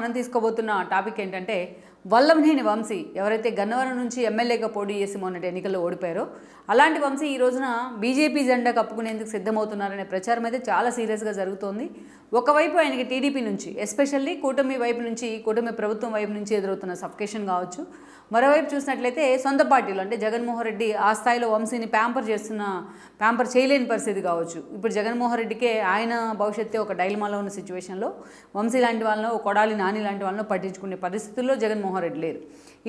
మనం తీసుకోబోతున్న టాపిక్ ఏంటంటే వల్లభనేని వంశీ ఎవరైతే గన్నవరం నుంచి ఎమ్మెల్యేగా పోటీ చేసి మొన్నటి ఎన్నికల్లో ఓడిపోయారో అలాంటి వంశీ ఈ రోజున బీజేపీ జెండా కప్పుకునేందుకు సిద్ధమవుతున్నారనే ప్రచారం అయితే చాలా సీరియస్గా జరుగుతోంది. ఒకవైపు ఆయనకి టీడీపీ నుంచి ఎస్పెషల్లీ కూటమి వైపు నుంచి కూటమి ప్రభుత్వం వైపు నుంచి ఎదురవుతున్న సఫికేషన్ కావచ్చు, మరోవైపు చూసినట్లయితే సొంత పార్టీలు అంటే జగన్మోహన్ రెడ్డి ఆ స్థాయిలో వంశీని ప్యాంపర్ చేయలేని పరిస్థితి కావచ్చు. ఇప్పుడు జగన్మోహన్ రెడ్డికే ఆయన భవిష్యత్తు ఒక డైలమాలో ఉన్న సిచ్యువేషన్లో వంశీ లాంటి వాళ్ళను కొడాలి నాని లాంటి వాళ్ళను పట్టించుకునే పరిస్థితుల్లో జగన్మోహన్ రెడ్డి లేరు.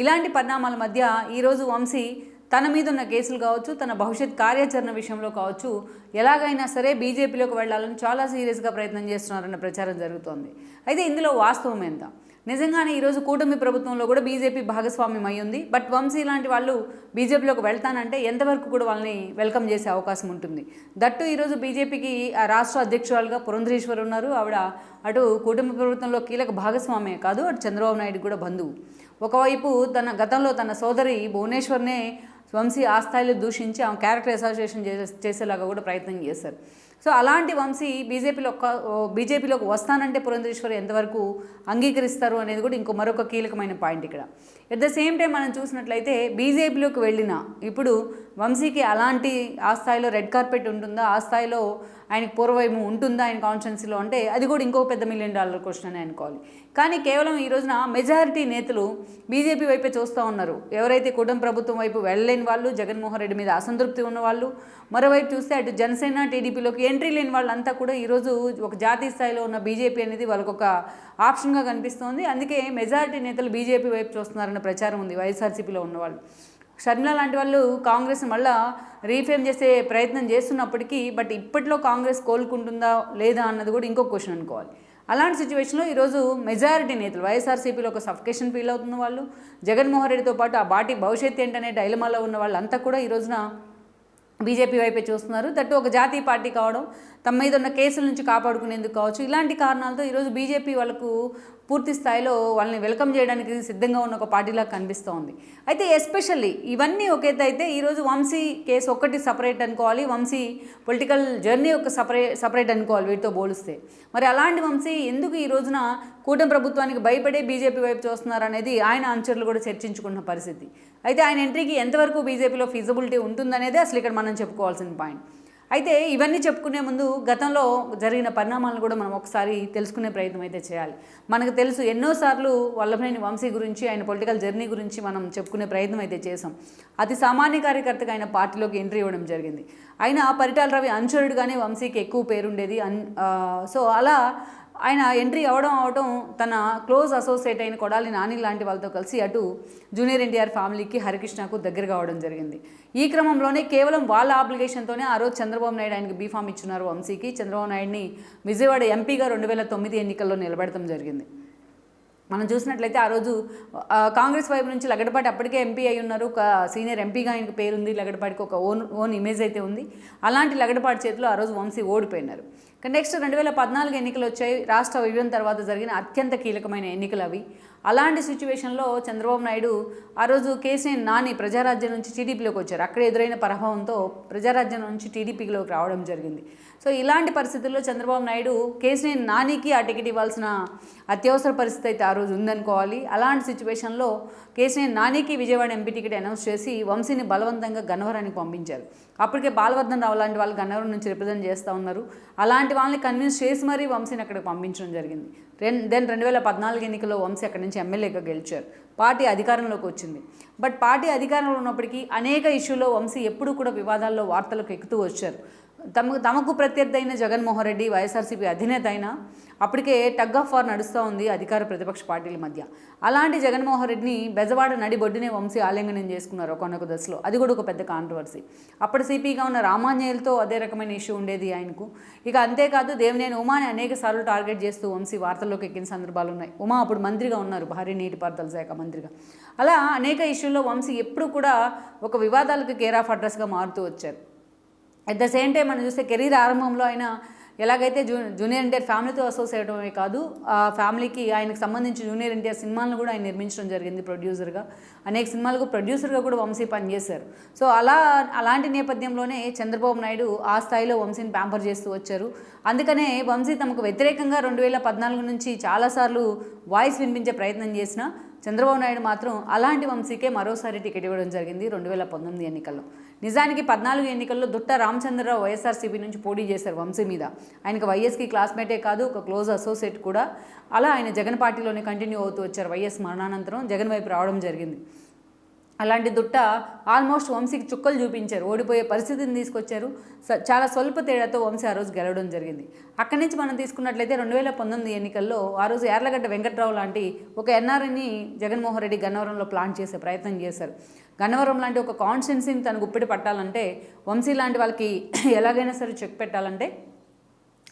ఇలాంటి పరిణామాల మధ్య ఈరోజు వంశీ తన మీద ఉన్న కేసులు కావచ్చు, తన భవిష్యత్ కార్యాచరణ విషయంలో కావచ్చు, ఎలాగైనా సరే బీజేపీలోకి వెళ్ళాలని చాలా సీరియస్గా ప్రయత్నం చేస్తున్నారన్న ప్రచారం జరుగుతోంది. అయితే ఇందులో వాస్తవం ఎంత? నిజంగానే ఈరోజు కూటమి ప్రభుత్వంలో కూడా బీజేపీ భాగస్వామ్యం అయ్యింది. బట్ వంశీ లాంటి వాళ్ళు బీజేపీలోకి వెళ్తానంటే ఎంతవరకు కూడా వాళ్ళని వెల్కమ్ చేసే అవకాశం ఉంటుంది? దట్టు ఈరోజు బీజేపీకి రాష్ట్ర అధ్యక్షురాలుగా పురంధరేశ్వరి ఉన్నారు. ఆవిడ అటు కూటమి ప్రభుత్వంలో కీలక భాగస్వామ్యమే కాదు, అటు చంద్రబాబు నాయుడు కూడా బంధువు. ఒకవైపు తన గతంలో తన సోదరి భువనేశ్వర్నే వంశీ ఆ స్థాయిలో దూషించి ఆమె క్యారెక్టర్ అసోసియేషన్ చేసేలాగా కూడా ప్రయత్నం చేశారు. సో అలాంటి వంశీ బీజేపీలోకి వస్తానంటే పురంధరేశ్వరి ఎంతవరకు అంగీకరిస్తారు అనేది కూడా మరొక కీలకమైన పాయింట్ ఇక్కడ. ఎట్ ద సేమ్ టైం మనం చూసినట్లయితే బీజేపీలోకి వెళ్ళిన ఇప్పుడు వంశీకి అలాంటి ఆ స్థాయిలో రెడ్ కార్పెట్ ఉంటుందా, ఆ స్థాయిలో ఆయనకు పూర్వవైపు ఉంటుందా ఆయన కాన్స్టిట్యున్సీలో అంటే అది కూడా ఇంకో పెద్ద $1 మిలియన్ క్వశ్చన్ అని అనుకోవాలి. కానీ కేవలం ఈ రోజున మెజారిటీ నేతలు బీజేపీ వైపే చూస్తూ ఉన్నారు. ఎవరైతే కుటుంబ ప్రభుత్వం వైపు వెళ్ళలేని వాళ్ళు, జగన్మోహన్ రెడ్డి మీద అసంతృప్తి ఉన్నవాళ్ళు, మరోవైపు చూస్తే అటు జనసేన టీడీపీలోకి ఎంట్రీ లేని వాళ్ళంతా కూడా ఈరోజు ఒక జాతీయ స్థాయిలో ఉన్న బీజేపీ అనేది వాళ్ళకు ఒక ఆప్షన్గా కనిపిస్తోంది. అందుకే మెజారిటీ నేతలు బీజేపీ వైపు చూస్తున్నారన్న ప్రచారం ఉంది వైఎస్ఆర్సీపీలో ఉన్నవాళ్ళు. షర్మిల లాంటి వాళ్ళు కాంగ్రెస్ మళ్ళా రీఫేమ్ చేసే ప్రయత్నం చేస్తున్నప్పటికీ బట్ ఇప్పట్లో కాంగ్రెస్ కోలుకుంటుందా లేదా అన్నది కూడా ఇంకొక క్వశ్చన్ అనుకోవాలి. అలాంటి సిచ్యువేషన్లో ఈరోజు మెజారిటీ నేతలు వైఎస్ఆర్సీపీలో ఒక సఫికేషన్ ఫీల్ అవుతున్న వాళ్ళు, జగన్మోహన్ రెడ్డితో పాటు ఆ పార్టీ భవిష్యత్తు ఏంటనే డైలమాలో ఉన్న వాళ్ళంతా కూడా ఈ రోజున బీజేపీ వైపే చూస్తున్నారు. దట్టు ఒక జాతీయ పార్టీ కావడం, తమ మీద ఉన్న కేసుల నుంచి కాపాడుకునేందుకు కావచ్చు, ఇలాంటి కారణాలతో ఈరోజు బీజేపీ వాళ్ళకు పూర్తి స్థాయిలో వాళ్ళని వెల్కమ్ చేయడానికి సిద్ధంగా ఉన్న ఒక పార్టీలాగా కనిపిస్తూ ఉంది. అయితే ఎస్పెషల్లీ ఇవన్నీ ఒకేత అయితే ఈరోజు వంశీ కేసు ఒక్కటి సపరేట్ అనుకోవాలి, వంశీ పొలిటికల్ జర్నీ ఒక సపరేట్ అనుకోవాలి వీటితో పోలిస్తే. మరి అలాంటి వంశీ ఎందుకు ఈ రోజున కూటమి ప్రభుత్వానికి భయపడే బీజేపీ వైపు చూస్తున్నారు అనేది ఆయన అనుచరులు కూడా చర్చించుకున్న పరిస్థితి. అయితే ఆయన ఎంట్రీకి ఎంతవరకు బీజేపీలో ఫీజిబిలిటీ ఉంటుందనేది అసలు ఇక్కడ మనం చెప్పుకోవాల్సిన పాయింట్. అయితే ఇవన్నీ చెప్పుకునే ముందు గతంలో జరిగిన పరిణామాలను కూడా మనం ఒకసారి తెలుసుకునే ప్రయత్నం అయితే చేయాలి. మనకు తెలుసు ఎన్నోసార్లు వల్లభనేని వంశీ గురించి, ఆయన పొలిటికల్ జర్నీ గురించి మనం చెప్పుకునే ప్రయత్నం అయితే చేసాం. అతి సామాన్య కార్యకర్తగా ఆయన పార్టీలోకి ఎంట్రీ ఇవ్వడం జరిగింది. అయినా పరిటాల రవి అనుచరుడుగానే వంశీకి ఎక్కువ పేరుండేది. సో అలా ఆయన ఎంట్రీ అవడం తన క్లోజ్ అసోసియేట్ అయిన కొడాలి నాని లాంటి వాళ్ళతో కలిసి అటు జూనియర్ ఎన్టీఆర్ ఫ్యామిలీకి హరికృష్ణకు దగ్గరగా అవడం జరిగింది. ఈ క్రమంలోనే కేవలం వాళ్ళ ఆబ్లిగేషన్తోనే ఆ రోజు చంద్రబాబు నాయుడు ఆయనకి బీఫామ్ ఇచ్చున్నారు వంశీకి. చంద్రబాబు నాయుడిని విజయవాడ ఎంపీగా 2009 ఎన్నికల్లో నిలబెడతాం జరిగింది. మనం చూసినట్లయితే ఆ రోజు కాంగ్రెస్ వైపు నుంచి లగడపాటి అప్పటికే ఎంపీ అయి ఉన్నారు, ఒక సీనియర్ ఎంపీగా ఆయనకు పేరుంది, లగడపాటికి ఒక ఓన్ ఇమేజ్ అయితే ఉంది. అలాంటి లగడపాటి చేతిలో ఆ రోజు వంశీ ఓడిపోయినారు. నెక్స్ట్ 2014 ఎన్నికలు వచ్చాయి. రాష్ట్ర విభజన తర్వాత జరిగిన అత్యంత కీలకమైన ఎన్నికలు అవి. అలాంటి సిచ్యువేషన్లో చంద్రబాబు నాయుడు ఆ రోజు కేసీఆర్ నాని ప్రజారాజ్యం నుంచి టీడీపీలోకి వచ్చారు. అక్కడ ఎదురైన ప్రభావంతో ప్రజారాజ్యం నుంచి టీడీపీలోకి రావడం జరిగింది. సో ఇలాంటి పరిస్థితుల్లో చంద్రబాబు నాయుడు కేసీఆర్ నానికి ఆ టికెట్ ఇవ్వాల్సిన అత్యవసర పరిస్థితి అయితే ఆ రోజు ఉందనుకోవాలి. అలాంటి సిచ్యువేషన్లో కేసీఆర్ నానికి విజయవాడ ఎంపీ టికెట్ అనౌన్స్ చేసి వంశీని బలవంతంగా గన్నవరానికి పంపించారు. అప్పటికే బాలవర్ధన్ రావు లాంటి వాళ్ళు గన్నవరం నుంచి రిప్రజెంట్ చేస్తూ ఉన్నారు. అలాంటి వాళ్ళని కన్విన్స్ చేసి మరీ వంశీని అక్కడికి పంపించడం జరిగింది. దెన్ 2014 ఎన్నికల్లో వంశీ అక్కడి నుంచి ఎమ్మెల్యేగా గెలిచారు. పార్టీ అధికారంలోకి వచ్చింది. బట్ పార్టీ అధికారంలో ఉన్నప్పటికీ అనేక ఇష్యూలో వంశీ ఎప్పుడూ కూడా వివాదాల్లో వార్తలకు ఎక్కుతూ వచ్చారు. తమకు ప్రత్యర్థి అయిన జగన్మోహన్ రెడ్డి వైఎస్ఆర్సీపీ అధినేత అయినా అప్పటికే టగ్ ఆఫ్ వార్ నడుస్తూ ఉంది అధికార ప్రతిపక్ష పార్టీల మధ్య. అలాంటి జగన్మోహన్ రెడ్డిని బెజవాడ నడిబొడ్డునే వంశీ ఆలింగనం చేసుకున్నారు ఒకనొక దశలో. అది కూడా ఒక పెద్ద కాంట్రవర్సీ. అప్పుడు సిపిగా ఉన్న రామాంజనేయులతో అదే రకమైన ఇష్యూ ఉండేది ఆయనకు. ఇక అంతేకాదు దేవినేని ఉమాని అనేక సార్లు టార్గెట్ చేస్తూ వంశీ వార్తల్లోకి ఎక్కిన సందర్భాలు ఉన్నాయి. ఉమా అప్పుడు మంత్రిగా ఉన్నారు, భారీ నీటిపారుదల శాఖ మంత్రిగా. అలా అనేక ఇష్యూల్లో వంశీ ఎప్పుడు కూడా ఒక వివాదాలకు కేర్ ఆఫ్ అడ్రస్గా మారుతూ వచ్చారు. అట్ ద సేమ్ టైం మనం చూస్తే కెరీర్ ఆరంభంలో ఆయన ఎలాగైతే జూనియర్ ఎన్టీఆర్ ఫ్యామిలీతో అసోసియేట్ అవడమే కాదు, ఆ ఫ్యామిలీకి ఆయనకు సంబంధించి జూనియర్ ఎన్టీఆర్ సినిమాలను కూడా ఆయన నిర్మించడం జరిగింది ప్రొడ్యూసర్గా. అనేక సినిమాలకు ప్రొడ్యూసర్గా కూడా వంశీ పనిచేశారు. సో అలాంటి నేపథ్యంలోనే చంద్రబాబు నాయుడు ఆ స్థాయిలో వంశీని ప్యాంపర్ చేస్తూ వచ్చారు. అందుకనే వంశీ తమకు వ్యతిరేకంగా 2014 నుంచి చాలాసార్లు వాయిస్ వినిపించే ప్రయత్నం చేసిన చంద్రబాబు నాయుడు మాత్రం అలాంటి వంశీకే మరోసారి టికెట్ ఇవ్వడం జరిగింది 2019 ఎన్నికల్లో. నిజానికి 14 ఎన్నికల్లో దుట్ట రామచంద్రరావు వైఎస్ఆర్సీపీ నుంచి పోటీ చేశారు వంశీ మీద. ఆయనకు వైఎస్కి క్లాస్మేటే కాదు, ఒక క్లోజ్ అసోసియేట్ కూడా. అలా ఆయన జగన్ పార్టీలోనే కంటిన్యూ అవుతూ వచ్చారు. వైఎస్ మరణానంతరం జగన్ వైపు రావడం జరిగింది. అలాంటి దుట్ట ఆల్మోస్ట్ వంశీకి చుక్కలు చూపించారు, ఓడిపోయే పరిస్థితిని తీసుకొచ్చారు. చాలా స్వల్ప తేడాతో వంశీ ఆ రోజు గెలవడం జరిగింది. అక్కడి నుంచి మనం తీసుకున్నట్లయితే 2019 ఎన్నికల్లో ఆ రోజు యార్లగడ్డ వెంకట్రావు లాంటి ఒక ఎన్ఆర్ఐని జగన్మోహన్ రెడ్డి గన్నవరంలో ప్లాన్ చేసే ప్రయత్నం చేశారు. గన్నవరం లాంటి ఒక కాన్స్టిట్యున్సీని తను గుప్పిడి పట్టాలంటే, వంశీ లాంటి వాళ్ళకి ఎలాగైనా సరే చెక్ పెట్టాలంటే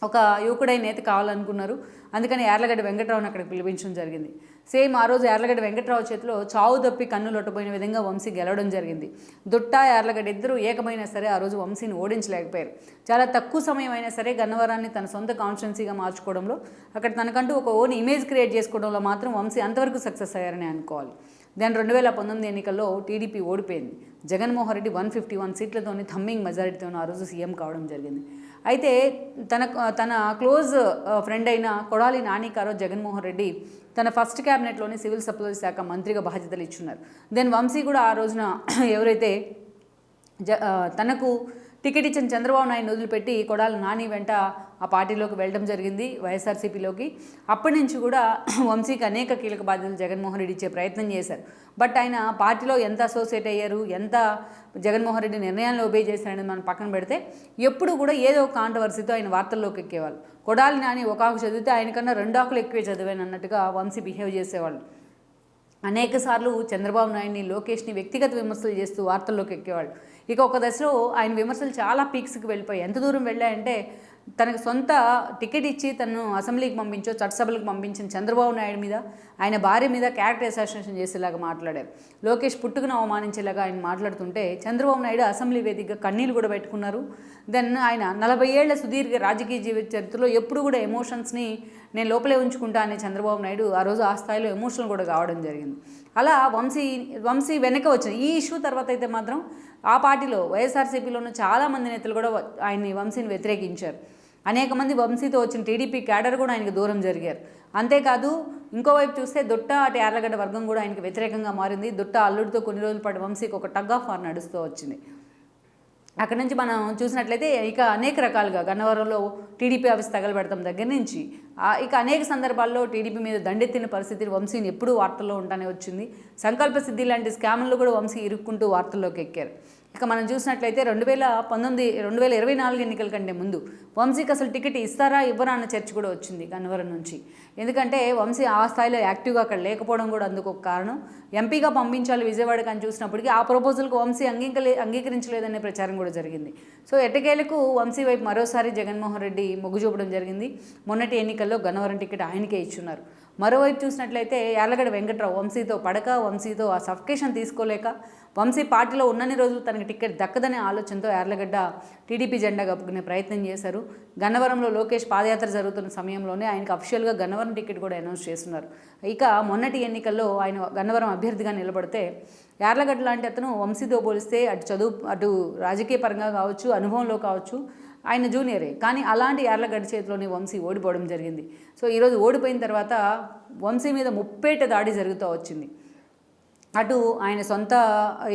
ఒక యువకుడై నేత కావాలనుకున్నారు. అందుకని యార్లగడ్డ వెంకట్రావుని అక్కడికి పిలిపించడం జరిగింది. సేమ్ ఆ రోజు యార్లగడ్డ వెంకట్రావు చేతిలో చావు తప్పి కన్ను లొట్టపోయిన విధంగా వంశీ గెలవడం జరిగింది. దుట్ట యార్లగడ్డ ఇద్దరు ఏకమైనా సరే ఆ రోజు వంశీని ఓడించలేకపోయారు. చాలా తక్కువ సమయం అయినా సరే గన్నవరాన్ని తన సొంత కాన్స్టిట్యున్సీగా మార్చుకోవడంలో, అక్కడ తనకంటూ ఒక ఓన్ ఇమేజ్ క్రియేట్ చేసుకోవడంలో మాత్రం వంశీ అంతవరకు సక్సెస్ అయ్యారని అనుకోవాలి. దాని 2019 ఎన్నికల్లో టీడీపీ ఓడిపోయింది. జగన్మోహన్ రెడ్డి 151 సీట్లతోని థమ్మింగ్ మెజారిటీతో ఆ రోజు సీఎం కావడం జరిగింది. అయితే తన క్లోజ్ ఫ్రెండ్ అయిన కొడాలి నాని గారు జగన్మోహన్ రెడ్డి తన ఫస్ట్ క్యాబినెట్లోని సివిల్ సప్లైస్ శాఖ మంత్రిగా బాధ్యతలు ఇచ్చున్నారు. దెన్ వంశీ కూడా ఆ రోజున ఎవరైతే తనకు టికెట్ ఇచ్చిన చంద్రబాబు నాయుడు వదిలిపెట్టి కొడాలి నాని వెంట ఆ పార్టీలోకి వెళ్ళడం జరిగింది, వైఎస్ఆర్సీపీలోకి. అప్పటి నుంచి కూడా వంశీకి అనేక కీలక బాధ్యతలు జగన్మోహన్ రెడ్డి ఇచ్చే ప్రయత్నం చేశారు. బట్ ఆయన పార్టీలో ఎంత అసోసియేట్ అయ్యారు, ఎంత జగన్మోహన్ రెడ్డి నిర్ణయాలను ఒబే చేశారనేది మనం పక్కన పెడితే, ఎప్పుడు కూడా ఏదో ఒక కాంట్రవర్సీతో ఆయన వార్తల్లోకి ఎక్కేవాళ్ళు. కొడాలి నాని ఒక ఆకు చదివితే ఆయనకన్నా 2 ఆకులు ఎక్కువే చదివాను అన్నట్టుగా వంశీ బిహేవ్ చేసేవాళ్ళు. అనేక సార్లు చంద్రబాబు నాయుడిని, లోకేష్ని వ్యక్తిగత విమర్శలు చేస్తూ వార్తల్లోకి ఎక్కేవాళ్ళు. ఇక ఒక దశలో ఆయన విమర్శలు చాలా పీక్స్కి వెళ్ళిపోయి ఎంత దూరం వెళ్ళాయంటే, తనకు సొంత టికెట్ ఇచ్చి తను అసెంబ్లీకి పంపించో చట్టసభలకు పంపించిన చంద్రబాబు నాయుడు మీద, ఆయన భార్య మీద క్యారెక్టర్ అసాసినేషన్ చేసేలాగా మాట్లాడారు. లోకేష్ పుట్టుకును అవమానించేలాగా ఆయన మాట్లాడుతుంటే చంద్రబాబు నాయుడు అసెంబ్లీ వేదికగా కన్నీళ్ళు కూడా పెట్టుకున్నారు. దెన్ ఆయన 40 ఏళ్ల సుదీర్ఘ రాజకీయ జీవిత చరిత్రలో ఎప్పుడు కూడా ఎమోషన్స్ని నేను లోపలే ఉంచుకుంటా అనే చంద్రబాబు నాయుడు ఆ రోజు ఆ స్థాయిలో ఎమోషనల్ కూడా కావడం జరిగింది. అలా వంశీ వెనక వచ్చిన ఈ ఇష్యూ తర్వాత అయితే మాత్రం ఆ పార్టీలో వైఎస్ఆర్సీపీలో ఉన్న చాలామంది నేతలు కూడా ఆయన్ని వంశీని వ్యతిరేకించారు. అనేక మంది వంశీతో వచ్చిన టీడీపీ క్యాడర్ కూడా ఆయనకు దూరం జరిగారు. అంతేకాదు ఇంకోవైపు చూస్తే దుట్ట అటు యార్లగడ్డ వర్గం కూడా ఆయనకు వ్యతిరేకంగా మారింది. దుట్ట అల్లుడితో కొన్ని రోజుల పాటు వంశీకి ఒక టగ్ ఆఫ్ వార్ నడుస్తూ వచ్చింది. అక్కడి నుంచి మనం చూసినట్లయితే ఇక అనేక రకాలుగా గన్నవరంలో టీడీపీ ఆఫీస్ తగలబెడతాం దగ్గర నుంచి ఇక అనేక సందర్భాల్లో టీడీపీ మీద దండెత్తిన పరిస్థితి వంశీని ఎప్పుడూ వార్తల్లో ఉంటానే వచ్చింది. సంకల్ప సిద్ధి లాంటి స్కామ్లు కూడా వంశీ ఇరుక్కుంటూ వార్తల్లోకి ఎక్కారు. ఇక మనం చూసినట్లయితే 2024 ఎన్నికల కంటే ముందు వంశీకి అసలు టికెట్ ఇస్తారా ఇవ్వరా అన్న చర్చ కూడా వచ్చింది గన్నవరం నుంచి. ఎందుకంటే వంశీ ఆ స్థాయిలో యాక్టివ్గా అక్కడ లేకపోవడం కూడా అందుకు ఒక కారణం. ఎంపీగా పంపించాలి విజయవాడకి అని చూసినప్పటికీ ఆ ప్రపోజల్కు వంశీ అంగీకరించలేదనే ప్రచారం కూడా జరిగింది. సో ఎట్టకేలకు వంశీ వైపు మరోసారి జగన్మోహన్ రెడ్డి మొగ్గు చూపడం జరిగింది. మొన్నటి ఎన్నికల్లో గన్నవరం టికెట్ ఆయనకే ఇచ్చున్నారు. మరోవైపు చూసినట్లయితే యార్లగడ్డ వెంకట్రావు వంశీతో పడక, వంశీతో ఆ సఫికేషన్ తీసుకోలేక, వంశీ పార్టీలో ఉన్నన్ని రోజులు తనకి టికెట్ దక్కదనే ఆలోచనతో యార్లగడ్డ టీడీపీ జెండా కప్పుకునే ప్రయత్నం చేశారు. గన్నవరంలో లోకేష్ పాదయాత్ర జరుగుతున్న సమయంలోనే ఆయనకు అఫిషియల్గా గన్నవరం టికెట్ కూడా అనౌన్స్ చేస్తున్నారు. ఇక మొన్నటి ఎన్నికల్లో ఆయన గన్నవరం అభ్యర్థిగా నిలబడితే యార్లగడ్డ లాంటి అతను వంశీతో పోలిస్తే అటు రాజకీయ పరంగా కావచ్చు, అనుభవంలో కావచ్చు ఆయన జూనియరే. కానీ అలాంటి యార్లగడ్డ చేతిలోనే వంశీ ఓడిపోవడం జరిగింది. సో ఈరోజు ఓడిపోయిన తర్వాత వంశీ మీద ముప్పేట దాడి జరుగుతూ వచ్చింది. అటు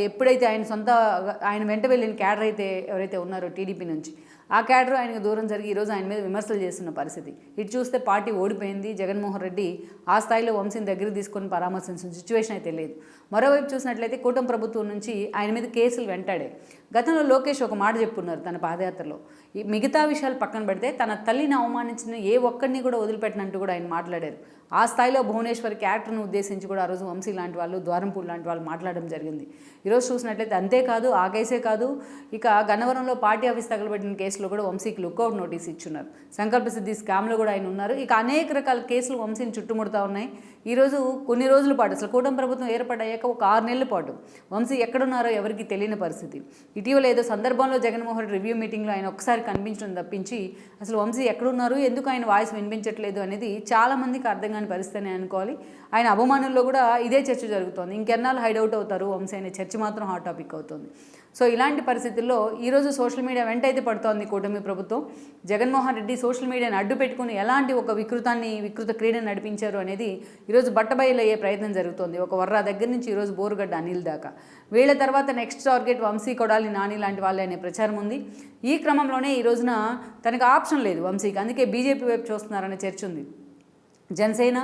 ఎప్పుడైతే ఆయన వెంట వెళ్ళిన క్యాడర్ అయితే ఎవరైతే ఉన్నారో టీడీపీ నుంచి ఆ క్యాడర్ ఆయనకు దూరం జరిగి ఈరోజు ఆయన మీద విమర్శలు చేస్తున్న పరిస్థితి. ఇటు చూస్తే పార్టీ ఓడిపోయింది. జగన్మోహన్ రెడ్డి ఆ స్థాయిలో వంశీని దగ్గరికి తీసుకొని పరామర్శించిన సిచ్యువేషన్ అయితే లేదు. మరోవైపు చూసినట్లయితే కూటమి ప్రభుత్వం నుంచి ఆయన మీద కేసులు వెంటాడే. గతంలో లోకేష్ ఒక మాట చెప్పున్నారు తన పాదయాత్రలో, ఈ మిగతా విషయాలు పక్కన పెడితే తన తల్లిని అవమానించిన ఏ ఒక్కడిని కూడా వదిలిపెట్టినట్టు కూడా ఆయన మాట్లాడారు. ఆ స్థాయిలో భువనేశ్వర్ క్యారెక్టర్ను ఉద్దేశించి కూడా ఆ రోజు వంశీ లాంటి వాళ్ళు, ద్వారంపూడి లాంటి వాళ్ళు మాట్లాడడం జరిగింది. ఈరోజు చూసినట్లయితే అంతేకాదు ఆ కేసే కాదు, ఇక గన్నవరంలో పార్టీ ఆఫీస్ తగలబెట్టిన కేసులో కూడా వంశీకి లుక్అవుట్ నోటీస్ ఇచ్చున్నారు. సంకల్ప సిద్ధి స్కామ్లో కూడా ఆయన ఉన్నారు. ఇక అనేక రకాల కేసులు వంశీని చుట్టుముడుతూ ఉన్నాయి. ఈరోజు కొన్ని రోజుల పాటు అసలు కూటమి ప్రభుత్వం ఏర్పడ్డాక ఒక 6 నెలల పాటు వంశీ ఎక్కడున్నారో ఎవరికి తెలియని పరిస్థితి. ఇటీవల ఏదో సందర్భంలో జగన్మోహన్ రెడ్డి రివ్యూ మీటింగ్లో ఆయన ఒకసారి కనిపించడం తప్పించి అసలు వంశీ ఎక్కడున్నారు, ఎందుకు ఆయన వాయిస్ వినిపించట్లేదు అనేది చాలామందికి అర్థం కాని పరిస్థితి అనుకోవాలి. ఆయన అభిమానుల్లో కూడా ఇదే చర్చ జరుగుతోంది. ఇంకెన్నాళ్ళు హైడౌట్ అవుతారు వంశీ అనే చర్చ మాత్రం హాట్ టాపిక్ అవుతుంది. సో ఇలాంటి పరిస్థితుల్లో ఈరోజు సోషల్ మీడియా వెంటైతే పడుతోంది కూటమి ప్రభుత్వం. జగన్మోహన్ రెడ్డి సోషల్ మీడియాని అడ్డు పెట్టుకుని ఎలాంటి ఒక వికృత క్రీడను నడిపించారు అనేది ఈరోజు బట్టబయలయ్యే ప్రయత్నం జరుగుతోంది. ఒక వర్రా దగ్గర నుంచి ఈరోజు బోరుగడ్డ అనిల్ దాకా. వీళ్ళ తర్వాత నెక్స్ట్ టార్గెట్ వంశీ, కొడాలి నాని లాంటి వాళ్ళే అనే ప్రచారం ఉంది. ఈ క్రమంలోనే ఈ రోజున తనకు ఆప్షన్ లేదు వంశీకి, అందుకే బీజేపీ వైపు చూస్తున్నారనే చర్చ ఉంది. జనసేన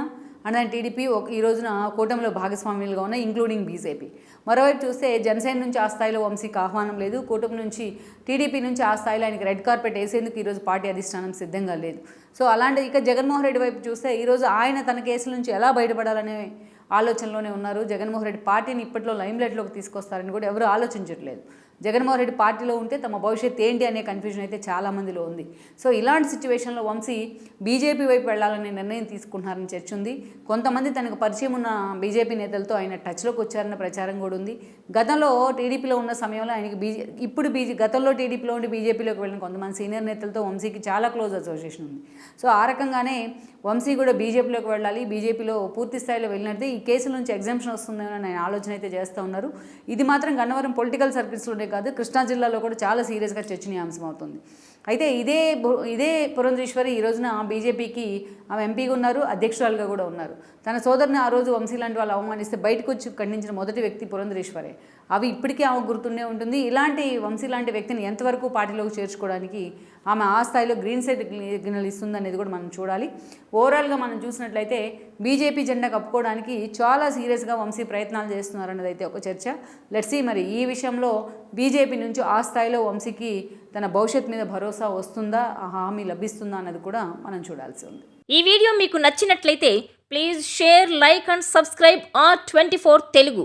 అండ్ టీడీపీ ఈ రోజున కూటమిలో భాగస్వామ్యులుగా ఉన్నాయి, ఇంక్లూడింగ్ బీజేపీ. మరోవైపు చూస్తే జనసేన నుంచి ఆ స్థాయిలో వంశీకి ఆహ్వానం లేదు, కూటమి నుంచి టీడీపీ నుంచి ఆ స్థాయిలో ఆయనకి రెడ్ కార్పెట్ వేసేందుకు ఈరోజు పార్టీ అధిష్టానం సిద్ధంగా లేదు. సో అలాంటి ఇక జగన్మోహన్ రెడ్డి వైపు చూస్తే ఈరోజు ఆయన తన కేసుల నుంచి ఎలా బయటపడాలనే ఆలోచనలోనే ఉన్నారు. జగన్మోహన్ రెడ్డి పార్టీని ఇప్పట్లో లైమ్లైట్లోకి తీసుకొస్తారని కూడా ఎవరు ఆలోచించట్లేదు. జగన్మోహన్ రెడ్డి పార్టీలో ఉంటే తమ భవిష్యత్తు ఏంటి అనే కన్ఫ్యూజన్ అయితే చాలామందిలో ఉంది. సో ఇలాంటి సిచ్యువేషన్లో వంశీ బీజేపీ వైపు వెళ్లాలనే నిర్ణయం తీసుకుంటున్నారని చర్చ ఉంది. కొంతమంది తనకు పరిచయం ఉన్న బీజేపీ నేతలతో ఆయన టచ్లోకి వచ్చారన్న ప్రచారం కూడా ఉంది. గతంలో టీడీపీలో ఉన్న సమయంలో ఆయనకి గతంలో టీడీపీలో ఉండి బీజేపీలోకి వెళ్ళిన కొంతమంది సీనియర్ నేతలతో వంశీకి చాలా క్లోజ్ అసోసియేషన్ ఉంది. సో ఆ రకంగానే వంశీ కూడా బీజేపీలోకి వెళ్ళాలి, బీజేపీలో పూర్తి స్థాయిలో వెళ్ళినట్టే ఈ కేసుల నుంచి ఎగ్జామ్షన్ వస్తుందని ఆయన ఆలోచన అయితే చేస్తూ ఉన్నారు. ఇది మాత్రం గన్నవరం పొలిటికల్ సర్కిల్స్లోనే కాదు, కృష్ణా జిల్లాలో కూడా చాలా సీరియస్గా చర్చనీయాంశం అవుతుంది. అయితే ఇదే పురంధేశ్వరి ఈ రోజున బీజేపీకి ఆమె ఎంపీగా ఉన్నారు, అధ్యక్షురాలుగా కూడా ఉన్నారు. తన సోదరుని ఆ రోజు వంశీ లాంటి వాళ్ళు అవమానిస్తే బయటకు వచ్చి ఖండించిన మొదటి వ్యక్తి పురంధేశ్వరే. అవి ఇప్పటికీ ఆమె గుర్తుండే ఉంటుంది. ఇలాంటి వంశీ లాంటి వ్యక్తిని ఎంతవరకు పార్టీలోకి చేర్చుకోవడానికి ఆమె ఆ స్థాయిలో గ్రీన్ సిగ్నల్ ఇస్తుందనేది కూడా మనం చూడాలి. ఓవరాల్గా మనం చూసినట్లయితే బీజేపీ జెండా కప్పుకోవడానికి చాలా సీరియస్గా వంశీ ప్రయత్నాలు చేస్తున్నారన్నది అయితే ఒక చర్చ. లెట్స్ సీ మరి ఈ విషయంలో బీజేపీ నుంచి ఆ స్థాయిలో వంశీకి తన భవిష్యత్తు మీద భరోసా వస్తుందా, ఆ హామీ లభిస్తుందా అన్నది కూడా మనం చూడాల్సి ఉంది. ఈ వీడియో మీకు నచ్చినట్లయితే please share, like and subscribe R24 Telugu.